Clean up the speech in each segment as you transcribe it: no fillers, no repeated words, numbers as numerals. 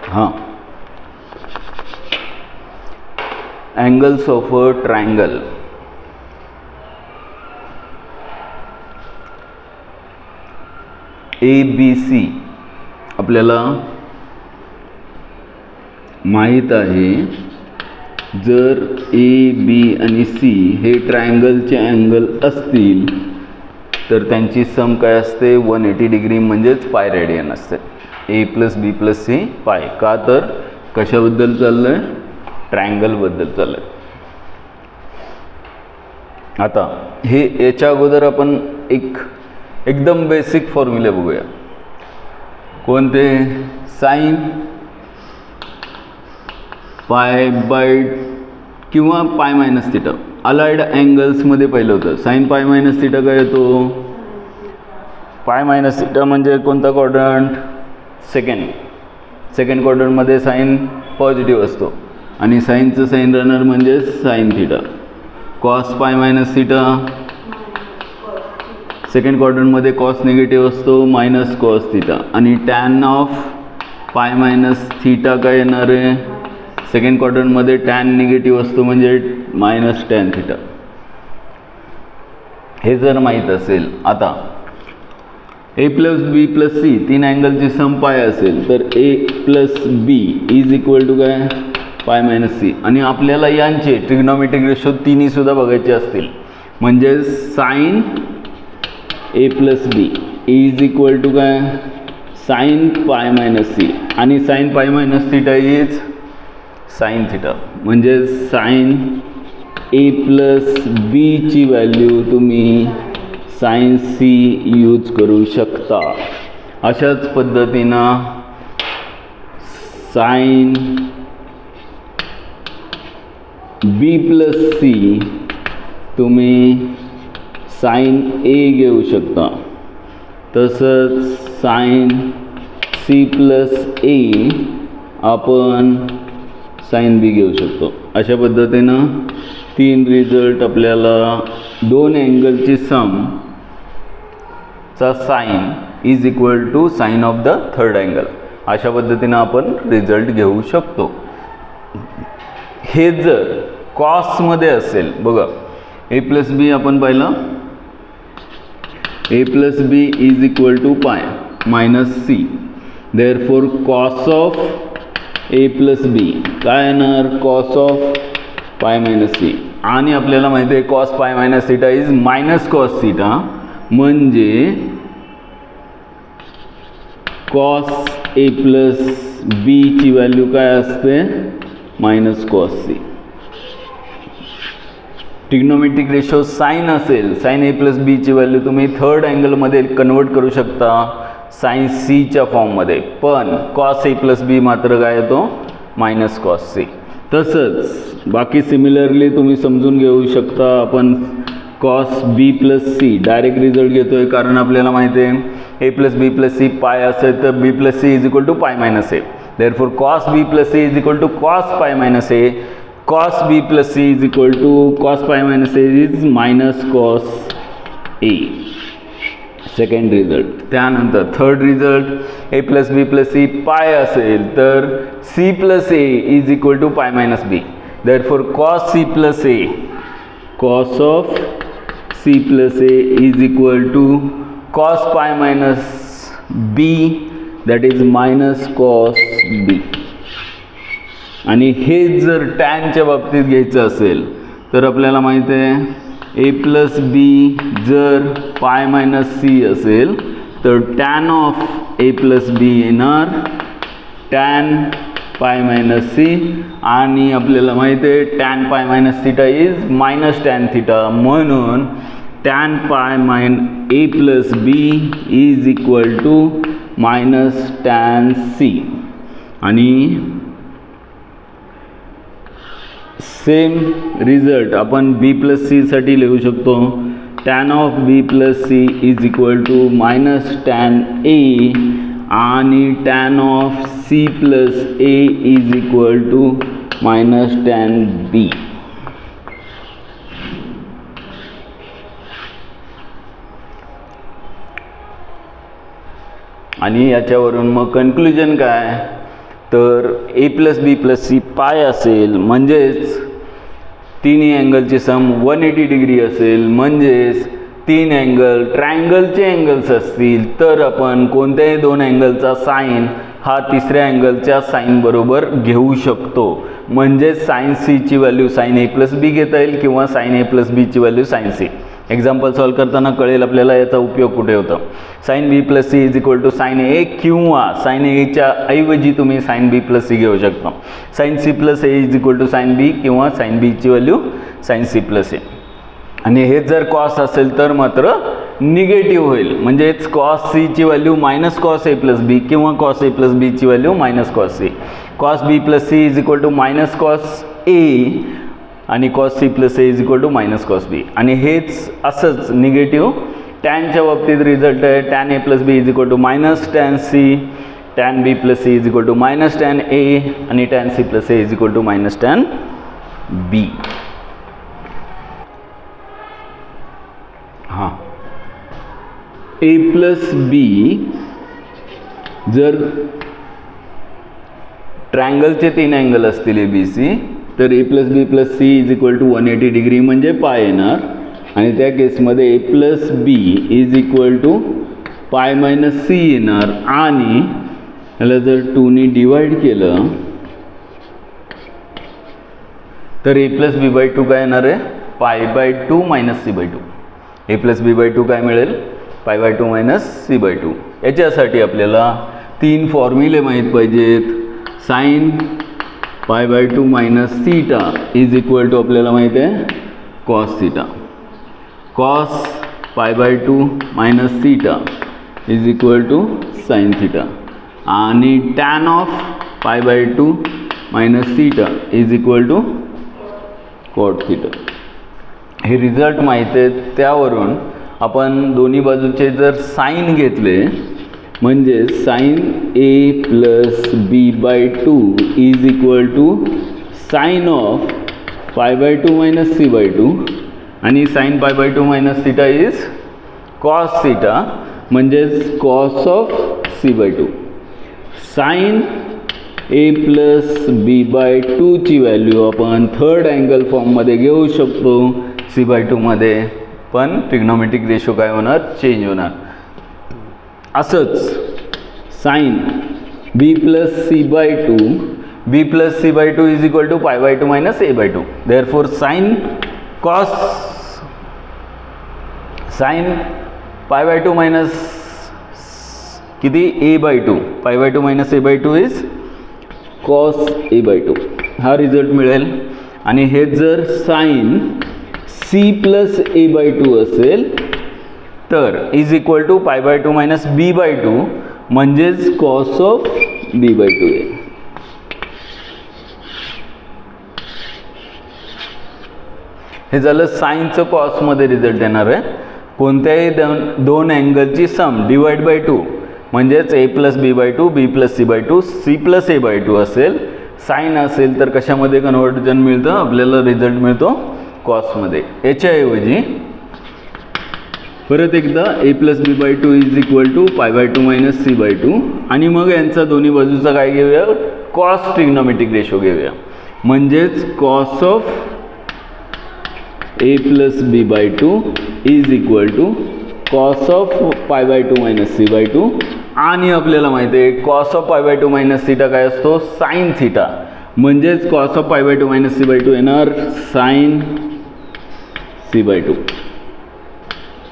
हां, angles of a triangle. ABC आपल्याला माहीत आहे, जर AB आणि C हे ट्रायंगलचे अँगल असतील तर त्यांची सम काय असते, 180 डिग्री म्हणजेच पाय रेडियन असते. A + B + C पाय. का तर कशाबद्दल चाललं आहे, ट्रायंगलबद्दल चाललं आहे. आता हे याच्या अगोदर आपण एकदम बेसिक फॉर्म्युले बघूया. कोणते, साइन पाय बाय किंवा पाय मायनस थिटा. अलाइड अँगल्समध्ये पहिलं होतं साइन पाय मायनस थिटा. काय येतो, पाय मायनस थिटा म्हणजे कोणता क्वाड्रंट, सेकंड क्वाड्रंटमध्ये साइन पॉझिटिव्ह असतो आणि साइनचं साइन रनर म्हणजे sine theta. Cos pi minus theta second क्वाड्रंटमध्ये कॉस निगेटिव्ह असतो मायनस कॉस थिटा. आणि tan of pi minus theta काय येणार आहे, सेकंड क्वाड्रंटमध्ये टॅन निगेटिव्ह असतो म्हणजे मायनस टॅन थिटा. हे जर माहीत असेल. आता A + B + C तीन अँगलची सम पाय असेल तर A + B = काय, पाय मायनस C. आणि आपल्याला यांचे ट्रिग्नोमेट्रिक रेशो तिन्ही सुद्धा बघायचे असतील म्हणजे साइन A + B = काय, साइन पाय मायनस C. आणि sine pi minus theta is sine theta. म्हणजे साइन A + B ची व्हॅल्यू तुम्ही साइन C यूज करू शकता. अशाच पद्धतीनं साइन B + C तुम्ही साइन A घेऊ शकता. तसंच साइन C + A आपण साइन B घेऊ शकतो. अशा पद्धतीनं तीन रिझल्ट आपल्याला दोन अँगलची सम चा sine = sine of the third angle. अशा पद्धतीनं आपण रिझल्ट घेऊ शकतो. हे जर कॉसमध्ये असेल, बघा A + B आपण पाहिलं, A + B = pi minus C. Therefore cos of A + B काय येणार, cos of pi minus C. आणि आपल्याला माहिती आहे cos pi minus theta is minus cos theta. म्हणजे कॉस A + B ची व्हॅल्यू काय असते, minus cos C. Trigonometric ratio sine असेल, साइन A + B ची व्हॅल्यू तुम्ही थर्ड अँगलमध्ये कन्वर्ट करू शकता साइन C च्या फॉर्ममध्ये. पण कॉस A + B मात्र काय येतो, मायनस कॉस C. तसंच बाकी सिमिलरली तुम्ही समजून घेऊ शकता. आपण cos B + C direct result घेतोय कारण आपल्याला माहिती आहे A + B + C पाय असेल तर B + C = pi minus A. Therefore cos B + C = cos pi minus A. Cos B + C = cos pi minus A is minus cos A. Second result. त्यानंतर third result, A + B + C पाय असेल तर C + A = pi minus B. Therefore cos C + A, cos of C + A = cos pi minus B, that is minus cos B. आणि हे जर टॅनच्या बाबतीत घ्यायचं असेल तर आपल्याला माहिती आहे A + B जर पाय मायनस C असेल तर टॅन ऑफ A + B येणार टॅन पाय मायनस C. आणि आपल्याला माहिती आहे tan pi minus theta is minus tan theta. म्हणून tan pi A + B = minus tan C. आणि सेम रिझल्ट आपण B + C साठी लिहू शकतो. Tan of B + C = minus tan A. आणि tan of C + A = minus tan B. आणि याच्यावरून मग कन्क्लुजन काय, तर A plus B plus C पाय असेल, म्हणजेच तिन्ही अँगलची सम 180 डिग्री असेल, म्हणजेच तीन अँगल ट्रायंगलचे अँगल्स असतील तर आपण कोणत्याही दोन अँगलचा साइन हा तिसऱ्या अँगलच्या साइन बरोबर घेऊ शकतो. म्हणजे साइन सी ची value sine A plus B घेता येईल किंवा साइन ए प्लस बी ची value sine C. Example solve करताना कळेल आपल्याला याचा उपयोग कुठे होतो. Sine B plus C is equal to sine A किंवा साइन एच्या ऐवजी तुम्ही साइन बी प्लस सी घेऊ शकता. Sine C plus A is equal to sine B किंवा साइन बी ची value sine C plus A. आणि हे जर कॉस असेल तर मात्र निगेटिव्ह होईल, म्हणजेच कॉस सी ची value minus cos A plus B किंवा कॉस ए प्लस बी ची value minus cos C. Cos B plus C is equal to minus cos A आणि cos C plus A is equal to minus cos B. आणि हेच असंच negative टॅनच्या बाबतीत result आहे. Tan A plus B is equal to minus tan C, tan B plus C is equal to minus tan A आणि tan C plus A is equal to minus tan B. हां, A plus बी जर ट्रायंगलचे तीन angle असतील ए B C तर A plus B plus C is equal to 180 degree म्हणजे pi येणार. आणि त्या केसमध्ये A plus B is equal to pi minus C येणार. आणि याला जर 2ने डिवाइड केलं तर ए प्लस बी बाय 2 काय येणार आहे, pi by 2 minus C by 2. A plus B by 2 काय मिळेल, पाय बाय 2 मायनस सी बाय 2. याच्यासाठी आपल्याला तीन फॉर्म्युले माहीत पाहिजेत. Sine pi by 2 minus theta is equal to आपल्याला माहीत आहे cos theta. Cos pi by 2 minus theta is equal to sine theta. आणि tan of pi by 2 minus theta is equal to cot theta. हे result माहीत आहेत, त्यावरून आपण दोन्ही बाजूचे जर साइन घेतले म्हणजे sine A plus B by 2 is equal to sine of pi by 2 minus C by 2 आणि sine pi by 2 minus theta is cos theta म्हणजेच cos of C by 2. Sine A plus B by 2 ची value आपण third angle फॉर्ममध्ये घेऊ शकतो C by 2 मध्ये, पण trigonometric ratio काय होणार, चेंज होणार. असंच sign B plus C by 2 B plus C by 2 is equal to pi by 2 minus A by 2. Therefore sine cos sine pi by 2 minus किती ए बाय 2, पाय by 2 minus A by 2 is cos A by 2. हा result मिळेल. आणि हे जर sign C plus A by 2 असेल तर is equal to pi by 2 minus B by 2 म्हणजेच कॉस ऑफ बी बाय 2 आहे. हे झालं साइनचं कॉसमध्ये रिझल्ट येणार आहे. कोणत्याही दोन अँगलची सम डिवाइड बाय 2 म्हणजेच A plus B by 2 B plus C by 2 C plus A by 2 असेल. साइन असेल तर कशामध्ये कन्वर्जन मिळतं, आपल्याला रिझल्ट मिळतो कॉसमध्ये. याच्याऐवजी परत एकदा A plus B by 2 is equal to pi by 2 minus C by 2 आणि मग यांचा दोन्ही बाजूचा काय घेऊया, कॉस ट्रिग्नोमेट्रिक रेशो घेऊया. म्हणजेच cos of A plus B by 2 is equal to cos of pi by 2 minus C by 2. आणि आपल्याला माहिती आहे cos of pi by 2 minus theta काय असतो, साइन थीटा. म्हणजेच cos of pi by 2 minus C by 2 येणार sign C by 2.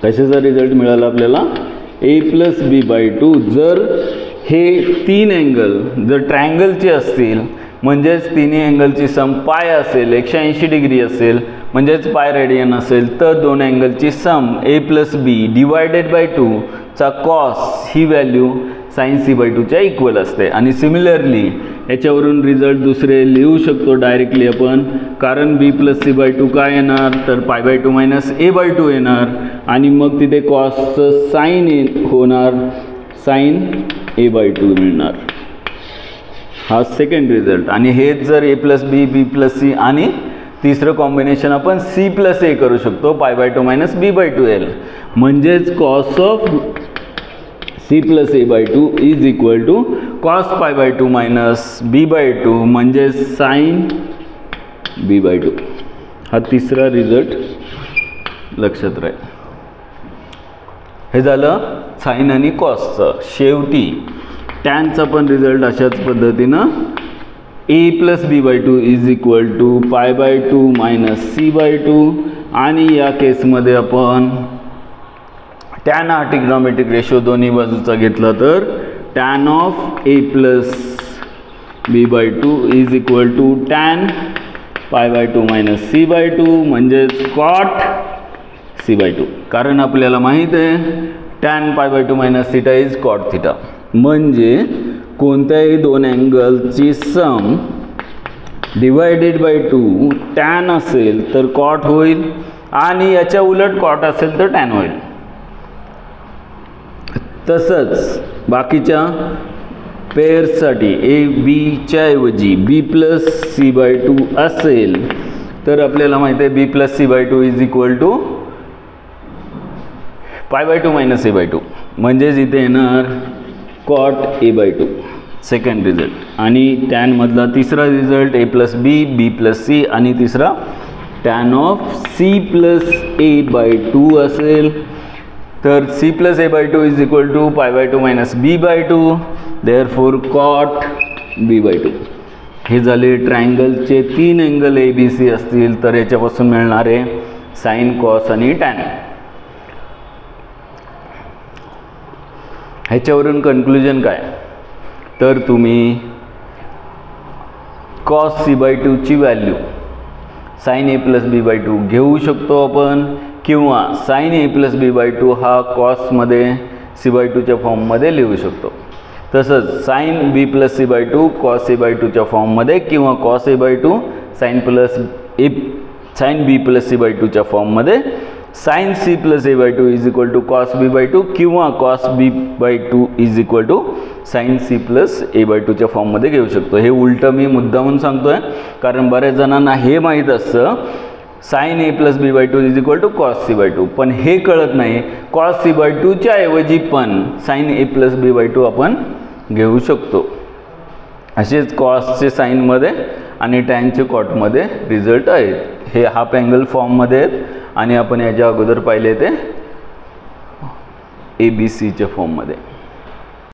कशाचा result मिळाला आपल्याला, ए प्लस बी बाय 2. जर हे तीन अँगल जर ट्रायंगलचे असतील म्हणजेच तिन्ही अँगलची सम पाय असेल 180 डिग्री असेल म्हणजेच पाय रेडियन असेल तर दोन अँगलची सम ए प्लस बी डिवायडेड बाय 2 चा cos he value sine C by 2 च्या इक्वल असते. आणि सिमिलरली याच्यावरून रिझल्ट दुसरे लिहू शकतो डायरेक्टली आपण, कारण बी प्लस सी बाय 2 काय येणार तर पाय बाय 2 मायनस ए बाय 2 येणार आणि मग तिथे कॉसचं साइन होणार, साइन ए बाय 2 मिळणार. हा सेकंड रिझल्ट. आणि हेच जर ए plus B B plus C आणि तिसरं कॉम्बिनेशन आपण सी प्लस ए करू शकतो, पाय बाय 2 मायनस बी बाय 2 येईल. म्हणजेच cos of C plus A by two is equal to cos pi by two minus B by two म्हणजे साईन बी बाय टू. हा तिसरा रिझल्ट लक्षात राहील. हे झालं साईन आणि कॉसचं. शेवटी टॅनचा पण रिझल्ट अशाच पद्धतीनं A plus B by two is equal to pi by two minus C by two. आणि या केसमध्ये आपण टॅन हा ट्रिग्नॉमेट्रिक रेशो दोन्ही बाजूचा घेतला तर tan of A plus B by two is equal to tan pi by two minus C by two म्हणजेच कॉट सी बाय टू. कारण आपल्याला माहीत आहे tan pi by two minus theta is cot theta. म्हणजे कोणत्याही दोन अँगलची sum divided by two tan असेल तर कॉट होईल आणि याच्या उलट कॉट असेल तर टॅन होईल. तसंच बाकीच्या पेअर्ससाठी ए बीच्या ऐवजी B plus C by two असेल तर आपल्याला माहिती आहे B plus C by two is equal to pi by two minus A by two. म्हणजेच इथे येणार cot A by two second result. आणि टॅनमधला तिसरा result A plus B B plus C आणि तिसरा tan of C plus A by two असेल तर C plus A by two is equal to pi by two minus B by two therefore cot B by two. हे झाले ट्रायंगलचे तीन angle A B C असतील तर याच्यापासून मिळणारे sine cos आणि टॅन. ह्याच्यावरून कन्क्लुजन काय तर तुम्ही कॉस सी बाय टूची value sine A plus B by two घेऊ शकतो आपण किंवा sine A plus B by two हा कॉसमध्ये सी बाय टूच्या फॉर्ममध्ये लिहू शकतो. तसंच sine B plus C by two cos A by टूच्या फॉर्ममध्ये किंवा cos A by two sine B plus C by टूच्या फॉर्ममध्ये sine C plus A by two is equal to cos B by two किंवा cos B by two is equal to sine C plus A by टूच्या फॉर्ममध्ये घेऊ शकतो. हे उलटं मी मुद्दामून सांगतो आहे कारण बऱ्याच जणांना हे माहीत असतं sine A plus B by two is equal to cos C by two. पण हे कळत नाही कॉस सी बाय टूच्या ऐवजी पण sine A plus B by two आपण घेऊ शकतो. असेच कॉसचे साईनमध्ये आणि टॅनचे कॉटमध्ये रिझल्ट आहेत. हे हाफ अँगल फॉर्ममध्ये आहेत आणि आपण याच्या अगोदर पाहिले ते ए बी सीच्या फॉर्ममध्ये.